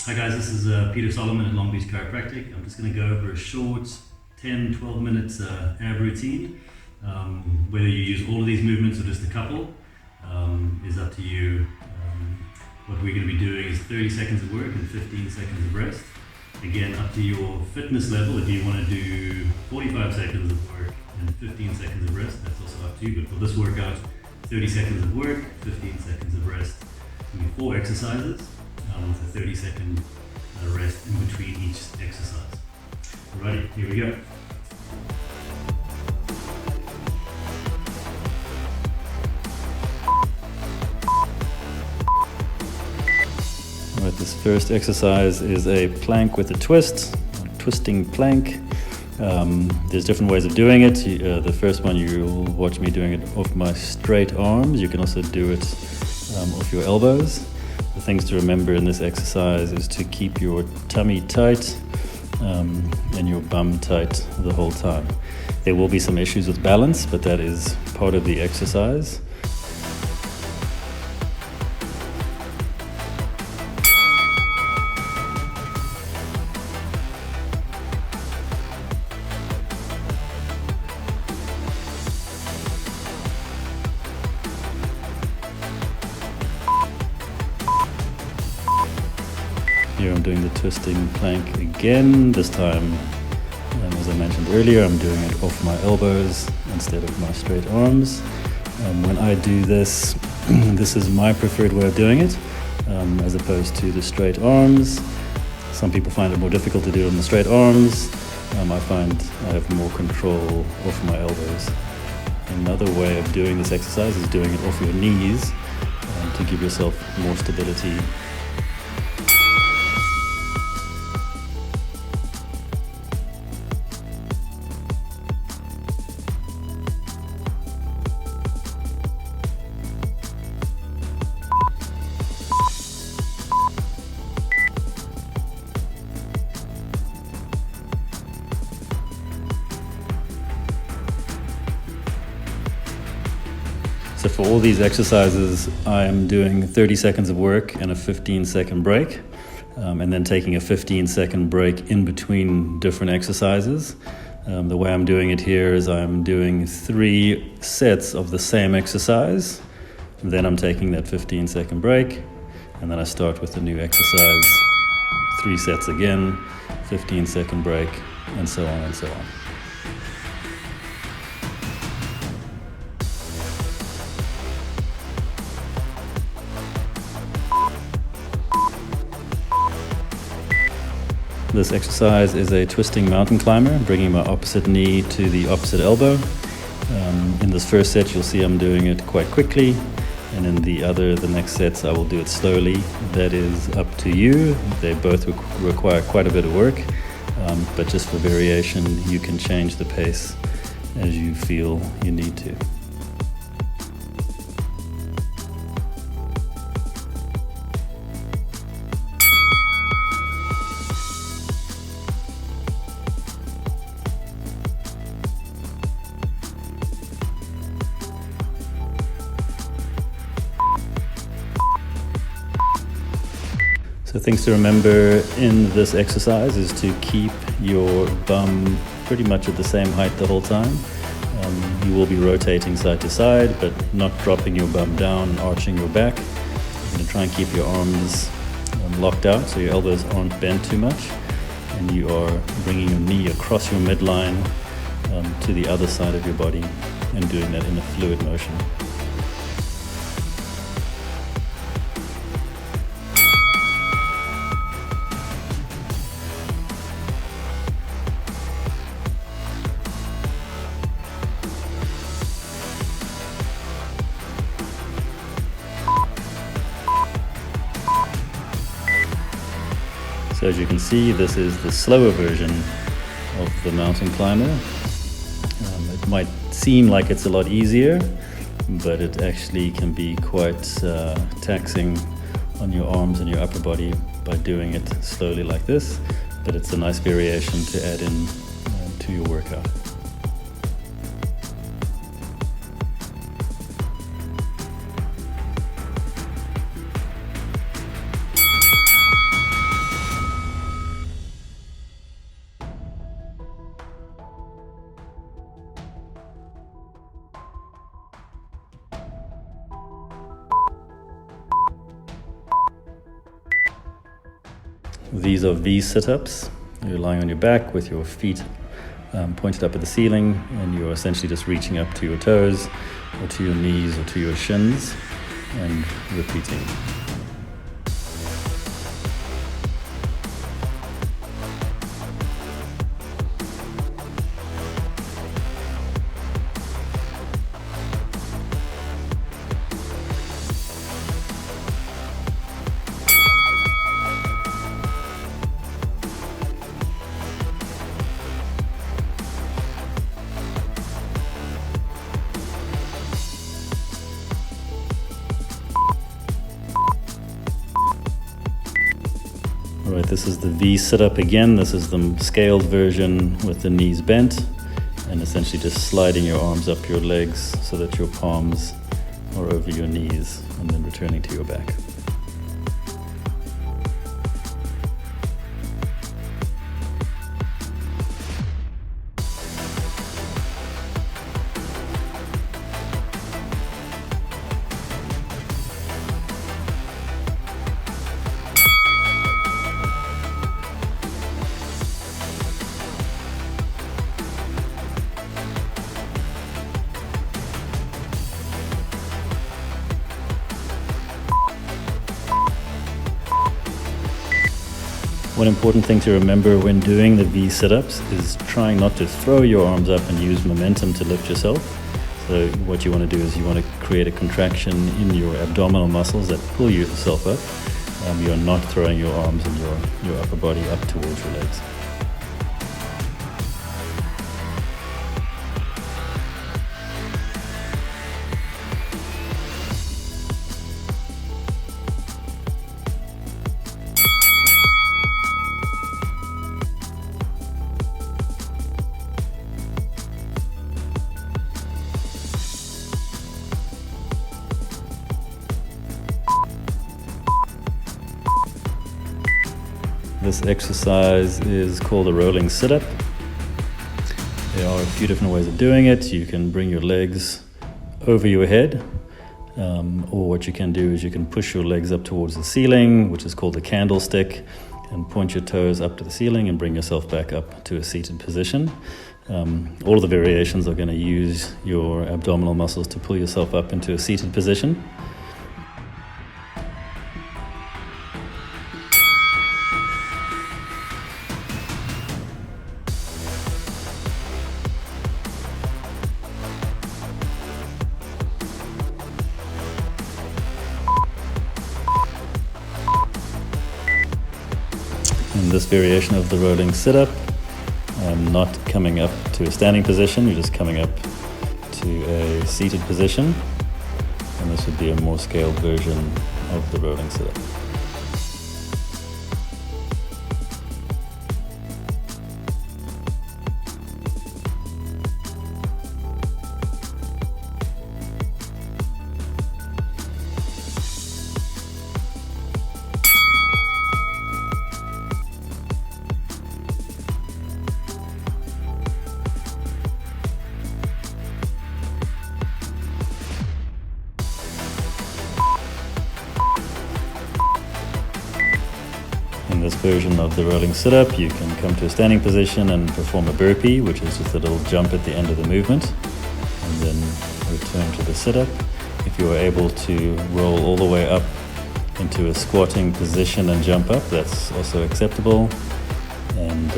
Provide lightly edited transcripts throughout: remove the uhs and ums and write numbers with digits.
Hi guys, this is Peter Solomon at Long Beach Chiropractic. I'm just going to go over a short 10-12 minutes ab routine. Whether you use all of these movements or just a couple is up to you. What we're going to be doing is 30 seconds of work and 15 seconds of rest. Again, up to your fitness level. If you want to do 45 seconds of work and 15 seconds of rest, that's also up to you. But for this workout, 30 seconds of work, 15 seconds of rest. It's going to be 4 exercises with a 30-second rest in between each exercise. Alrighty, here we go. Alright, this first exercise is a plank with a twist, a twisting plank. There's different ways of doing it. The first one, you'll watch me doing it off my straight arms. You can also do it off your elbows. The things to remember in this exercise is to keep your tummy tight and your bum tight the whole time. There will be some issues with balance, but that is part of the exercise. Here I'm doing the twisting plank again. This time, as I mentioned earlier, I'm doing it off my elbows instead of my straight arms. When I do this, this is my preferred way of doing it, as opposed to the straight arms. Some people find it more difficult to do it on the straight arms. I find I have more control off my elbows. Another way of doing this exercise is doing it off your knees to give yourself more stability. So for all these exercises, I am doing 30 seconds of work and a 15-second break, and then taking a 15-second break in between different exercises. The way I'm doing it here is I'm doing 3 sets of the same exercise, and then I'm taking that 15-second break, and then I start with the new exercise. 3 sets again, 15-second break, and so on and so on. This exercise is a twisting mountain climber, bringing my opposite knee to the opposite elbow. In this first set, you'll see I'm doing it quite quickly, and in the next sets, I will do it slowly. That is up to you. They both require quite a bit of work, but just for variation, you can change the pace as you feel you need to. So things to remember in this exercise is to keep your bum pretty much at the same height the whole time. You will be rotating side to side, but not dropping your bum down and arching your back. You're going to try and keep your arms locked out so your elbows aren't bent too much, and you are bringing your knee across your midline to the other side of your body and doing that in a fluid motion. So as you can see, this is the slower version of the mountain climber. It might seem like it's a lot easier, but it actually can be quite taxing on your arms and your upper body by doing it slowly like this. But it's a nice variation to add in to your workout. These are V sit-ups. You're lying on your back with your feet pointed up at the ceiling, and you're essentially just reaching up to your toes or to your knees or to your shins and repeating. Alright, this is the V sit-up again. This is the scaled version with the knees bent, and essentially just sliding your arms up your legs so that your palms are over your knees, and then returning to your back. One important thing to remember when doing the V sit-ups is trying not to throw your arms up and use momentum to lift yourself. So what you want to do is you want to create a contraction in your abdominal muscles that pull yourself up. You're not throwing your arms and your upper body up towards your legs. This exercise is called a rolling sit-up. There are a few different ways of doing it. You can bring your legs over your head, or what you can do is you can push your legs up towards the ceiling, which is called a candlestick, and point your toes up to the ceiling and bring yourself back up to a seated position. All of the variations are going to use your abdominal muscles to pull yourself up into a seated position. In this variation of the rolling sit-up, I'm not coming up to a standing position, you're just coming up to a seated position, and this would be a more scaled version of the rolling sit-up. In this version of the rolling sit-up, you can come to a standing position and perform a burpee, which is just a little jump at the end of the movement, and then return to the sit-up. If you are able to roll all the way up into a squatting position and jump up, that's also acceptable, and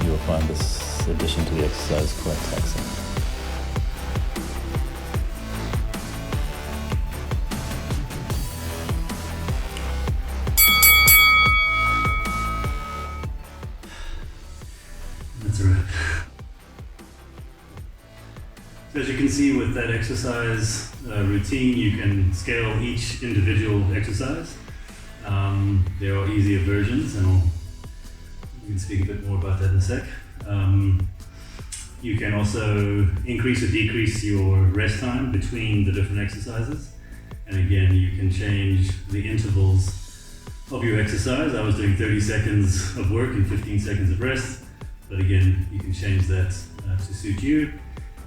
you will find this addition to the exercise quite taxing. That's a wrap. So as you can see with that exercise routine, you can scale each individual exercise. There are easier versions, and we can speak a bit more about that in a sec. You can also increase or decrease your rest time between the different exercises. And again, you can change the intervals of your exercise. I was doing 30 seconds of work and 15 seconds of rest. But again, you can change that to suit you.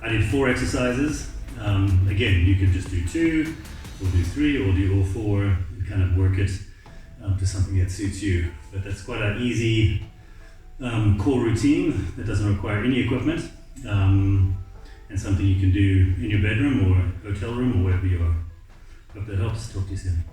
I did 4 exercises. Again, you could just do 2, or do 3, or do all 4, and kind of work it to something that suits you. But that's quite an easy core routine that doesn't require any equipment, and something you can do in your bedroom or hotel room or wherever you are. Hope that helps. Talk to you soon.